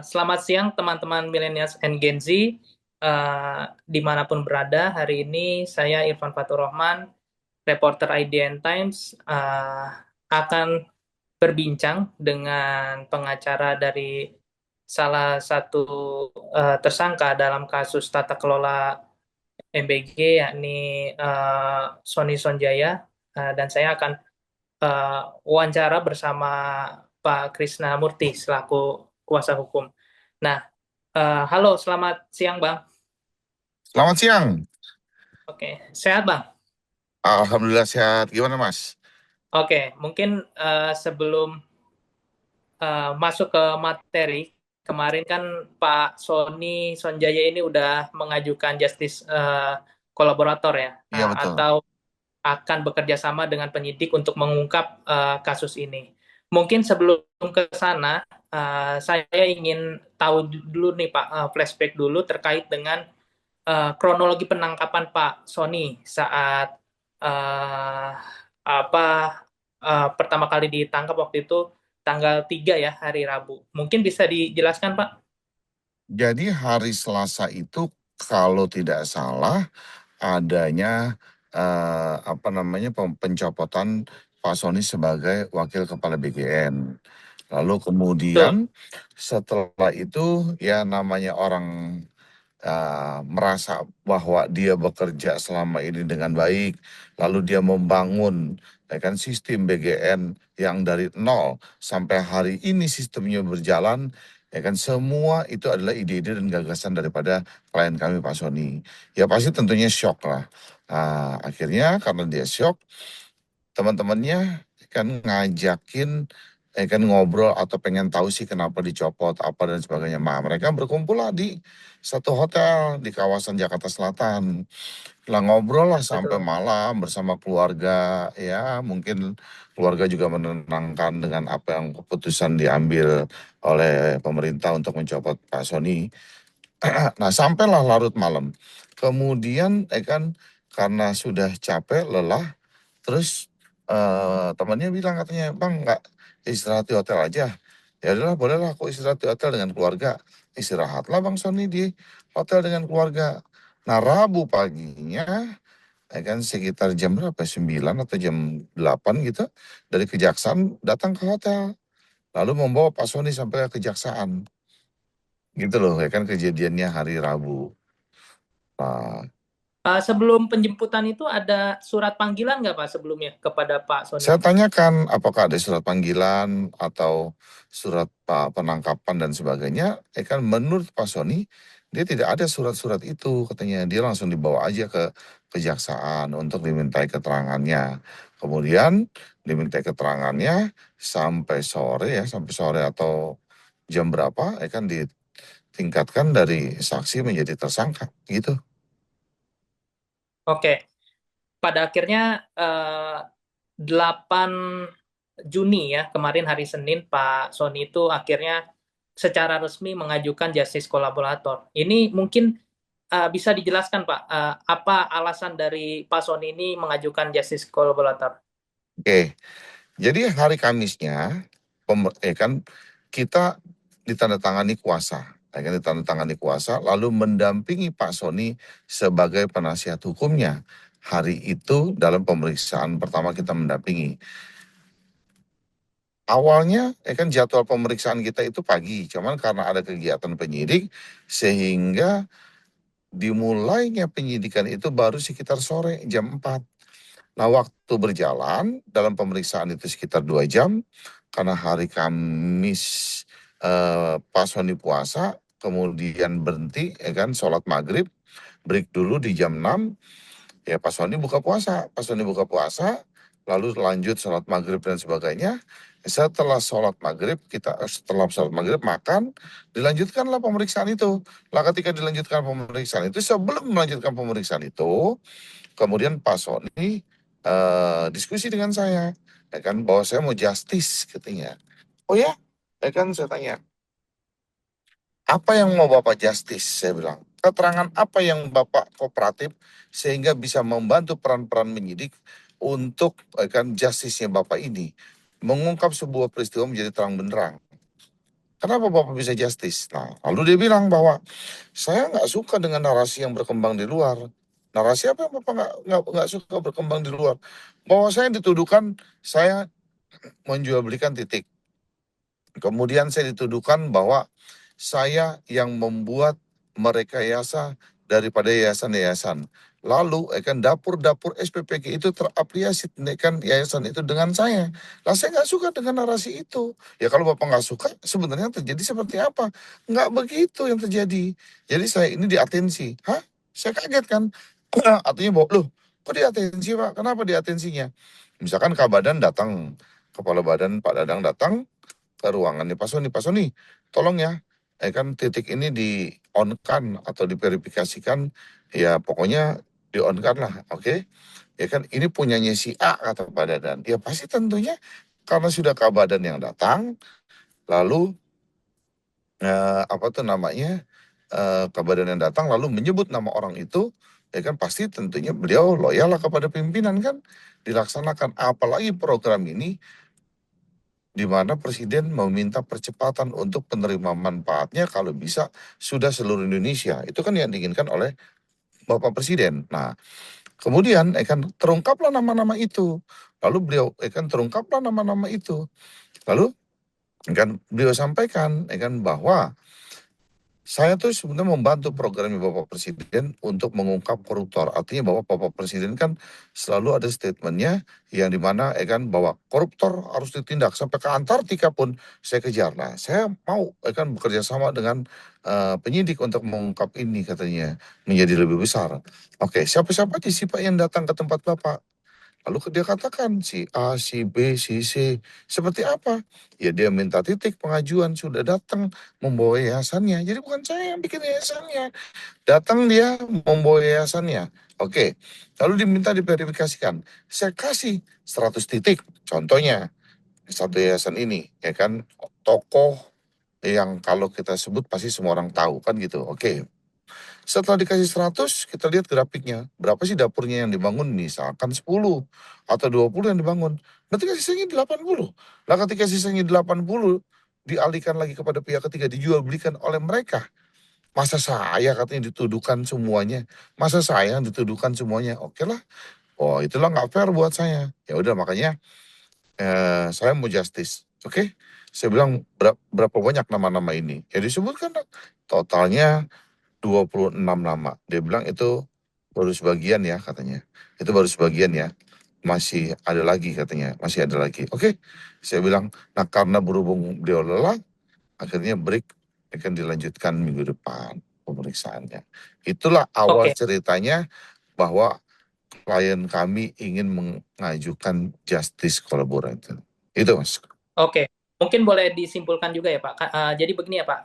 Selamat siang teman-teman millennials and Gen Z, dimanapun berada. Hari ini saya Irfan Fatur Rahman, reporter IDN Times, akan berbincang dengan pengacara dari salah satu tersangka dalam kasus tata kelola MBG, yakni Sony Sonjaya. Dan saya akan eh, wawancara bersama Pak Krisna Murti selaku kuasa hukum. Nah, halo, selamat siang Bang. Selamat siang. Oke, sehat Bang? Alhamdulillah sehat. Gimana Mas? Oke, mungkin sebelum masuk ke materi, kemarin kan Pak Sony Sonjaya ini udah mengajukan justice kolaborator ya, Iya betul. atau akan bekerja sama dengan penyidik untuk mengungkap kasus ini. Mungkin sebelum ke sana, saya ingin tahu dulu nih Pak, flashback dulu terkait dengan kronologi penangkapan Pak Sony saat uh, apa pertama kali ditangkap waktu itu tanggal 3 ya, hari Rabu. Mungkin bisa dijelaskan Pak? Jadi hari Selasa itu kalau tidak salah adanya pencopotan Pak Soni sebagai Wakil Kepala BGN. Lalu kemudian Betul, setelah itu ya namanya orang merasa bahwa dia bekerja selama ini dengan baik, lalu dia membangun ya kan sistem BGN yang dari nol sampai hari ini sistemnya berjalan, ya kan semua itu adalah ide-ide dan gagasan daripada klien kami Pak Soni. Ya pasti tentunya shock lah. Akhirnya karena dia shock, teman-temannya kan ngajakin kan ngobrol atau pengen tahu sih kenapa dicopot apa dan sebagainya. Mereka berkumpul lah di satu hotel di kawasan Jakarta Selatan. Lah ngobrol lah sampai betul. malam bersama keluarga, ya mungkin keluarga juga menenangkan dengan apa yang keputusan diambil oleh pemerintah untuk mencopot Pak Soni. Nah, sampailah larut malam. Kemudian kan karena sudah capek, lelah, terus temannya bilang katanya, "Bang, nggak istirahat di hotel aja?" Ya udahlah, bolehlah aku istirahat di hotel dengan keluarga. Istirahatlah Bang Sony di hotel dengan keluarga. Nah, Rabu paginya, kan sekitar jam berapa? 9 atau jam 8 gitu, dari kejaksaan datang ke hotel. Lalu membawa Pak Sony sampai ke kejaksaan. Gitu loh, ya kan kejadiannya hari Rabu. Nah, Sebelum penjemputan itu ada surat panggilan nggak Pak sebelumnya kepada Pak Sony? saya tanyakan apakah ada surat panggilan atau surat penangkapan dan sebagainya. Kan menurut Pak Soni, dia tidak ada surat-surat itu katanya. Dia langsung dibawa aja ke kejaksaan untuk dimintai keterangannya. Kemudian dimintai keterangannya sampai sore atau jam berapa, kan ditingkatkan dari saksi menjadi tersangka gitu. Oke, pada akhirnya 8 Juni ya, kemarin hari Senin, Pak Sony itu akhirnya secara resmi mengajukan justice kolaborator. Ini mungkin bisa dijelaskan Pak, apa alasan dari Pak Sony ini mengajukan justice kolaborator? Oke. Jadi hari Kamisnya, kan kita ditandatangani kuasa, lalu mendampingi Pak Soni sebagai penasihat hukumnya. Hari itu dalam pemeriksaan pertama kita mendampingi. Awalnya, kan jadwal pemeriksaan kita itu pagi, cuman karena ada kegiatan penyidik, sehingga dimulainya penyidikan itu baru sekitar sore jam 4. Nah, waktu berjalan dalam pemeriksaan itu sekitar 2 jam, karena hari Kamis pas Sony puasa, kemudian berhenti, ya kan, sholat maghrib, break dulu di jam 6, ya pas Sony buka puasa. Pas Sony buka puasa, lalu lanjut sholat maghrib dan sebagainya. Setelah sholat maghrib makan, dilanjutkanlah pemeriksaan itu. Lah ketika dilanjutkan pemeriksaan itu, sebelum melanjutkan pemeriksaan itu, kemudian Pak Sony diskusi dengan saya, ya kan, bahwa saya mau justice katanya. Oh ya, kan saya tanya, apa yang mau Bapak justice? Saya bilang, keterangan apa yang Bapak kooperatif sehingga bisa membantu peran-peran penyidik untuk kan justice-nya Bapak ini mengungkap sebuah peristiwa menjadi terang benderang. Kenapa Bapak bisa justice? Nah, lalu dia bilang bahwa saya nggak suka dengan narasi yang berkembang di luar. Narasi apa yang Bapak nggak suka berkembang di luar? Bahwa saya dituduhkan saya menjual belikan titik. Kemudian saya dituduhkan bahwa saya yang membuat merekayasa daripada yayasan-yayasan. Lalu kan dapur-dapur SPPG itu terafiliasi kan yayasan itu dengan saya. Lah saya nggak suka dengan narasi itu. Ya kalau Bapak nggak suka, sebenarnya yang terjadi seperti apa? Nggak begitu yang terjadi. Jadi saya ini diatensi. Hah? Saya kaget kan. Artinya bahwa, loh kok diatensi Pak? Kenapa diatensinya? Misalkan Kabadan datang, Kepala Badan Pak Dadang datang, ke ruangannya Pak Soni, tolong ya, kan titik ini di on kan atau diverifikasikan, ya pokoknya di on kan lah, oke? Ya kan ini punyanya si A kata Pak Dadan, ya pasti tentunya karena sudah Kak Badan yang datang, lalu apa tuh namanya, Kak Badan yang datang lalu menyebut nama orang itu, ya kan pasti tentunya beliau loyal lah kepada pimpinan kan, dilaksanakan apalagi program ini di mana presiden meminta percepatan untuk penerima manfaatnya kalau bisa sudah seluruh Indonesia. Itu kan yang diinginkan oleh Bapak Presiden. Nah, kemudian kan terungkaplah nama-nama itu. Lalu beliau kan terungkaplah nama-nama itu. Lalu kan beliau sampaikan kan bahwa saya tuh sebenarnya membantu programnya Bapak Presiden untuk mengungkap koruptor. Artinya bahwa Bapak Presiden kan selalu ada statementnya yang dimana kan bahwa koruptor harus ditindak sampai ke Antartika pun saya kejar. Nah, saya mau kan bekerja sama dengan penyidik untuk mengungkap ini katanya menjadi lebih besar. Oke, siapa-siapa aja sih Pak yang datang ke tempat Bapak? Lalu dia katakan si A, si B, si C. Seperti apa? Ya dia minta titik pengajuan sudah datang membawa yayasannya. Jadi bukan saya yang bikin yayasannya. Datang dia membawa yayasannya. Oke. Lalu diminta diverifikasikan. Saya kasih 100 titik. Contohnya satu yayasan ini ya kan tokoh yang kalau kita sebut pasti semua orang tahu kan gitu. Oke. Setelah dikasih 100, kita lihat grafiknya. Berapa sih dapurnya yang dibangun? Misalkan 10 atau 20 yang dibangun. Berarti kan sisanya 80. Nah ketika sisanya 80, dialihkan lagi kepada pihak ketiga, dijual belikan oleh mereka. Masa saya katanya dituduhkan semuanya? Masa saya yang dituduhkan semuanya? Oke lah. Oh itulah nggak fair buat saya. Ya udah makanya saya mau justice. Oke. Saya bilang berapa banyak nama-nama ini? Ya disebutkan totalnya 26 nama. Dia bilang itu baru sebagian ya katanya. Itu baru sebagian ya. Masih ada lagi katanya. Masih ada lagi. Oke. Saya bilang, nah karena berhubung beliau lelah, akhirnya break akan dilanjutkan minggu depan pemeriksaannya. Itulah awal Oke, ceritanya bahwa klien kami ingin mengajukan justice collaborator. Itu Mas. oke. Mungkin boleh disimpulkan juga ya Pak. Jadi begini ya Pak,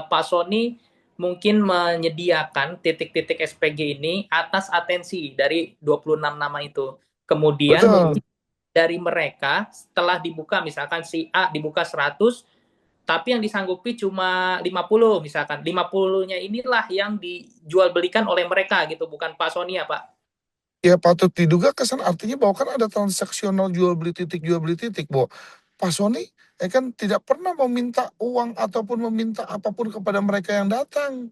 Pak Sony mungkin menyediakan titik-titik SPG ini atas atensi dari 26 nama itu. Kemudian Betul. mungkin dari mereka setelah dibuka misalkan si A dibuka 100, tapi yang disanggupi cuma 50 misalkan. 50-nya inilah yang dijual belikan oleh mereka gitu, bukan Pak Sony ya Pak. Ya patut diduga kesan artinya bahwa kan ada transaksional jual beli titik bahwa Pak Sony kan tidak pernah meminta uang ataupun meminta apapun kepada mereka yang datang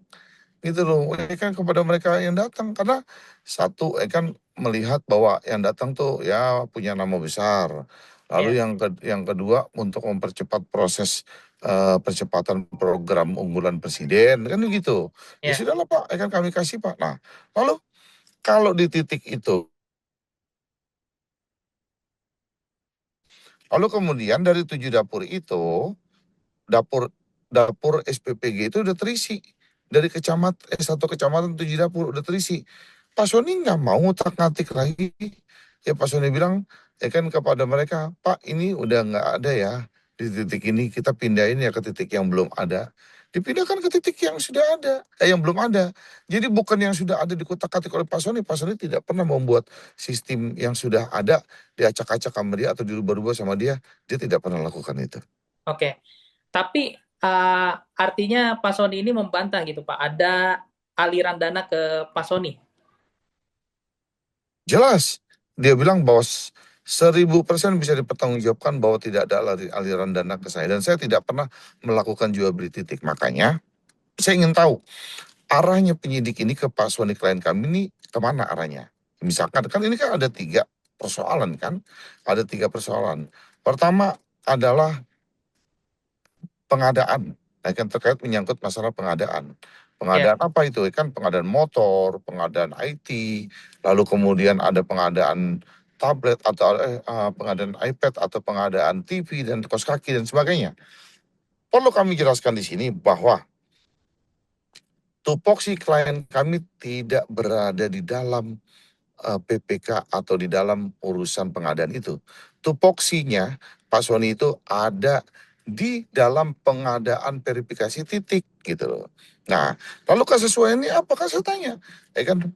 gitu loh kan kepada mereka yang datang karena satu kan melihat bahwa yang datang tuh ya punya nama besar lalu Ya, yang kedua untuk mempercepat proses percepatan program unggulan presiden kan begitu ya ya. sudahlah Pak kan kami kasih Pak. Nah lalu kalau di titik itu, lalu kemudian dari 7 dapur itu, dapur dapur SPPG itu udah terisi. Dari satu kecamatan 7 dapur udah terisi. Pak Soni nggak mau ngutak-ngatik lagi. Ya Pak Soni bilang, ya kan kepada mereka, Pak ini udah nggak ada ya. Di titik ini kita pindahin ya ke titik yang belum ada. Dipindahkan ke titik yang sudah ada, yang belum ada. Jadi bukan yang sudah ada dikutak-atik oleh Pak Soni tidak pernah membuat sistem yang sudah ada diacak-acak sama dia atau dirubah-rubah sama dia tidak pernah lakukan itu. Oke. Tapi uh, artinya Pak Sony ini membantah gitu Pak. Ada aliran dana ke Pak Sony. Jelas, dia bilang bahwa 1000% bisa dipertanggungjawabkan bahwa tidak ada aliran dana ke saya. Dan saya tidak pernah melakukan jual beli titik. Makanya saya ingin tahu arahnya penyidik ini ke Pak Sony klien kami ini kemana arahnya. Misalkan kan ini kan ada 3 persoalan kan. Ada 3 persoalan. Pertama adalah pengadaan. Nah, kan terkait menyangkut masalah pengadaan. Ya, Pengadaan apa itu? Kan pengadaan motor, pengadaan IT, lalu kemudian ada pengadaan tablet atau pengadaan iPad atau pengadaan TV dan kaos kaki dan sebagainya. Perlu kami jelaskan di sini bahwa tupoksi klien kami tidak berada di dalam PPK atau di dalam urusan pengadaan itu. Tupoksinya Pak Sony itu ada di dalam pengadaan verifikasi titik gitu loh. Nah, lalu kesesuaiannya apakah saya tanya? Ya kan,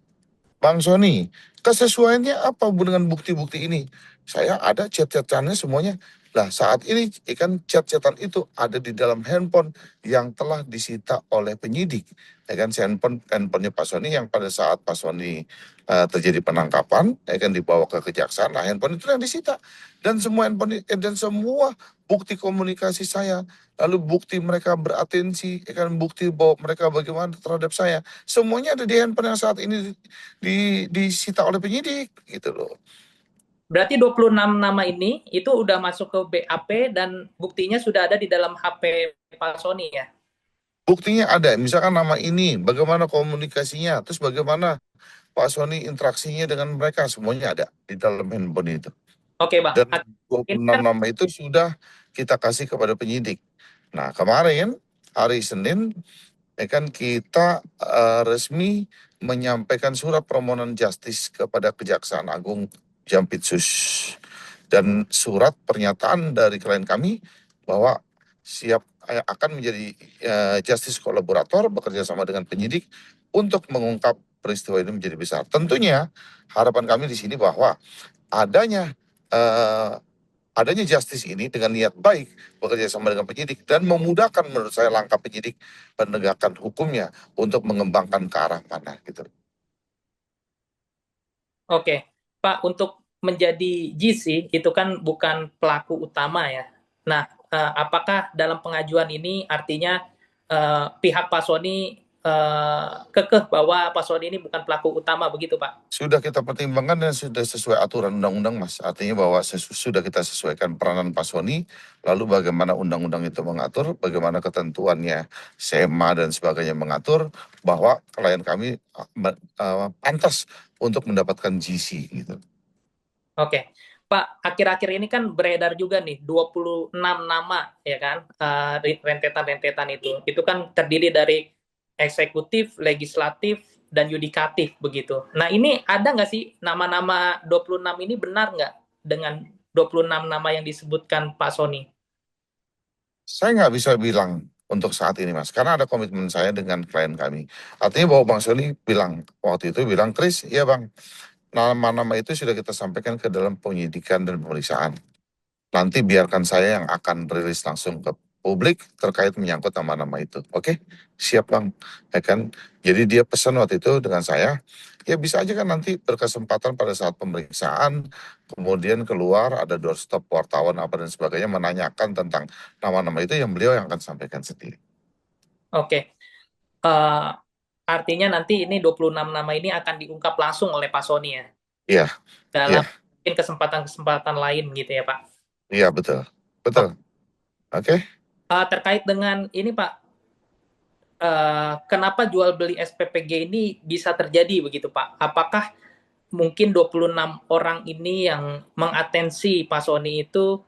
Bang Sony, kesesuaiannya apa dengan bukti-bukti ini? Saya ada chat-chatannya semuanya. Lah saat ini ikan chat-chatan itu ada di dalam handphone yang telah disita oleh penyidik. Ya kan, handphonenya Pak Sony yang pada saat Pak Sony terjadi penangkapan, ya kan dibawa ke kejaksaan. Nah handphone itu yang disita dan semua dan semua bukti komunikasi saya, lalu bukti mereka beratensi, ya kan bukti bahwa mereka bagaimana terhadap saya, semuanya ada di handphone yang saat ini disita oleh penyidik gitu loh. berarti 26 nama ini itu udah masuk ke BAP dan buktinya sudah ada di dalam HP Pak Sony ya? Buktinya ada, misalkan nama ini, bagaimana komunikasinya, terus bagaimana Pak Sony interaksinya dengan mereka, semuanya ada di dalam handphone itu. Oke, Bang. Dan dua Ini puluh enam kan nama itu sudah kita kasih kepada penyidik. Nah, kemarin hari Senin ya kan kita resmi menyampaikan surat permohonan justice kepada Kejaksaan Agung Jampitsus dan surat pernyataan dari klien kami bahwa siap akan menjadi justice kolaborator bekerja sama dengan penyidik untuk mengungkap peristiwa ini menjadi besar. Tentunya harapan kami di sini bahwa adanya eh, adanya justice ini dengan niat baik bekerja sama dengan penyidik dan memudahkan menurut saya langkah penyidik penegakan hukumnya untuk mengembangkan ke arah mana gitu. oke, Pak, untuk menjadi GC itu kan bukan pelaku utama ya. Nah, apakah dalam pengajuan ini artinya pihak Pak Sony kekeh bahwa Pak Sony ini bukan pelaku utama begitu, Pak? Sudah kita pertimbangkan dan sudah sesuai aturan undang-undang, Mas. Artinya bahwa sudah kita sesuaikan peranan Pak Sony, lalu bagaimana undang-undang itu mengatur, bagaimana ketentuannya SEMA dan sebagainya mengatur bahwa klien kami pantas untuk mendapatkan GC gitu. Oke. Pak, akhir-akhir ini kan beredar juga nih 26 nama ya kan, rentetan-rentetan itu. Itu kan terdiri dari eksekutif, legislatif, dan yudikatif begitu. Nah ini ada nggak sih nama-nama 26 ini benar nggak dengan 26 nama yang disebutkan Pak Sony? Saya nggak bisa bilang untuk saat ini, Mas, karena ada komitmen saya dengan klien kami. Artinya bahwa Bang Sony bilang, waktu itu bilang, Kris, iya Bang, nama-nama itu sudah kita sampaikan ke dalam penyidikan dan pemeriksaan. Nanti biarkan saya yang akan rilis langsung ke publik terkait menyangkut nama-nama itu. Oke, siap Bang. Ya kan? Jadi dia pesan waktu itu dengan saya, ya bisa aja kan nanti berkesempatan pada saat pemeriksaan, kemudian keluar ada doorstop wartawan apa dan sebagainya menanyakan tentang nama-nama itu yang beliau yang akan sampaikan sendiri. Oke. Eh, artinya nanti ini 26 nama ini akan diungkap langsung oleh Pak Sony ya Iya, iya, dalam mungkin kesempatan-kesempatan lain gitu ya Pak. iya betul, betul. Oke. Oke. Terkait dengan ini Pak, kenapa jual beli SPPG ini bisa terjadi begitu Pak? Apakah mungkin 26 orang ini yang mengatensi Pak Sony itu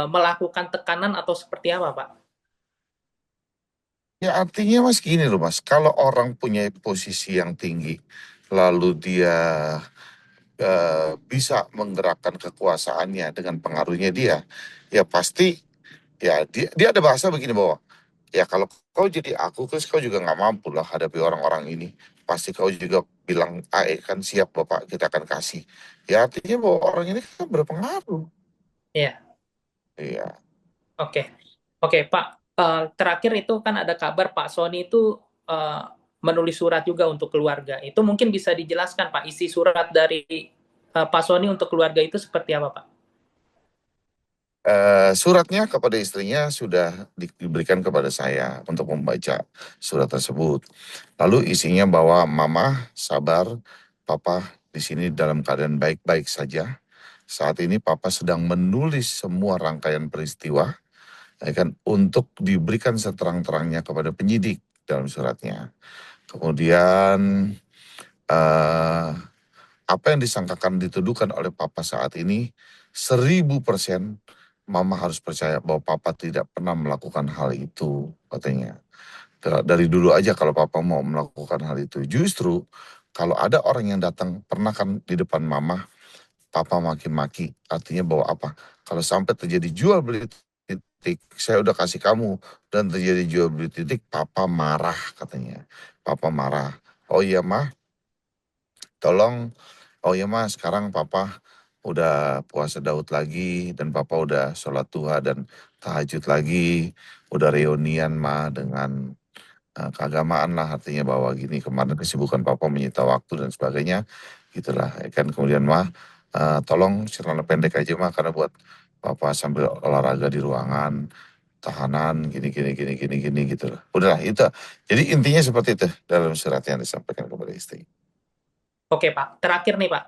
melakukan tekanan atau seperti apa Pak? Ya artinya Mas gini loh Mas, kalau orang punya posisi yang tinggi, lalu dia bisa menggerakkan kekuasaannya dengan pengaruhnya dia, ya pasti ya dia ada bahasa begini bahwa ya kalau kau jadi aku terus kau juga nggak mampu lah hadapi orang-orang ini, pasti kau juga bilang AE kan siap Bapak kita akan kasih. Ya artinya bahwa orang ini kan berpengaruh. Ya, Iya. oke. Oke, Pak. Terakhir itu kan ada kabar Pak Sony itu menulis surat juga untuk keluarga. Itu mungkin bisa dijelaskan Pak isi surat dari Pak Sony untuk keluarga itu seperti apa, Pak? Suratnya kepada istrinya sudah diberikan kepada saya untuk membaca surat tersebut. Lalu isinya bahwa mama sabar, papa di sini dalam keadaan baik-baik saja. Saat ini papa sedang menulis semua rangkaian peristiwa, ya kan, untuk diberikan seterang-terangnya kepada penyidik dalam suratnya. Kemudian eh, apa yang disangkakan dituduhkan oleh papa saat ini 1000% mama harus percaya bahwa papa tidak pernah melakukan hal itu katanya. Dari dulu aja kalau papa mau melakukan hal itu. Justru kalau ada orang yang datang pernah kan di depan mama, papa maki-maki. Artinya bahwa apa? Kalau sampai terjadi jual beli titik, saya udah kasih kamu dan terjadi jual beli titik, papa marah katanya. Papa marah. Oh iya mah, tolong. Oh iya mas, sekarang papa udah puasa Daud lagi dan papa udah sholat duha dan tahajud lagi, udah reunian mah dengan keagamaan lah, artinya bahwa gini kemarin kesibukan papa menyita waktu dan sebagainya, gitulah ya kan. Kemudian mah tolong celana pendek aja mah karena buat papa sambil olahraga di ruangan tahanan gini gini gini gini gini gitu lah. Udahlah itu. Jadi intinya seperti itu dalam surat yang disampaikan kepada istri. Oke, Pak. Terakhir nih, Pak.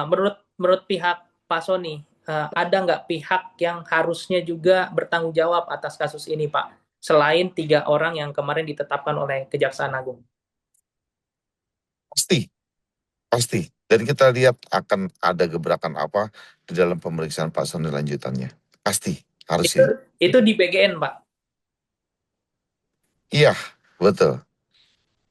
Menurut menurut pihak Pak Sony, ada nggak pihak yang harusnya juga bertanggung jawab atas kasus ini, Pak? Selain 3 orang yang kemarin ditetapkan oleh Kejaksaan Agung. Pasti. Pasti. Dan kita lihat akan ada gebrakan apa di dalam pemeriksaan Pak Soni lanjutannya. Pasti, harus Itu sih. itu di BGN, Pak. Iya, betul.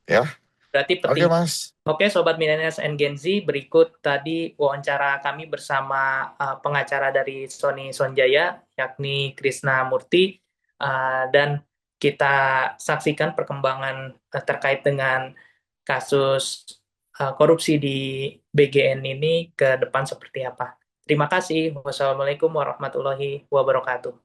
Ya, Berarti oke penting. Mas. Oke, Sobat Millennials and Gen Z, berikut tadi wawancara kami bersama pengacara dari Sony Sonjaya, yakni Krisna Murti, dan kita saksikan perkembangan terkait dengan kasus korupsi di BGN ini ke depan seperti apa. Terima kasih. Wassalamualaikum warahmatullahi wabarakatuh.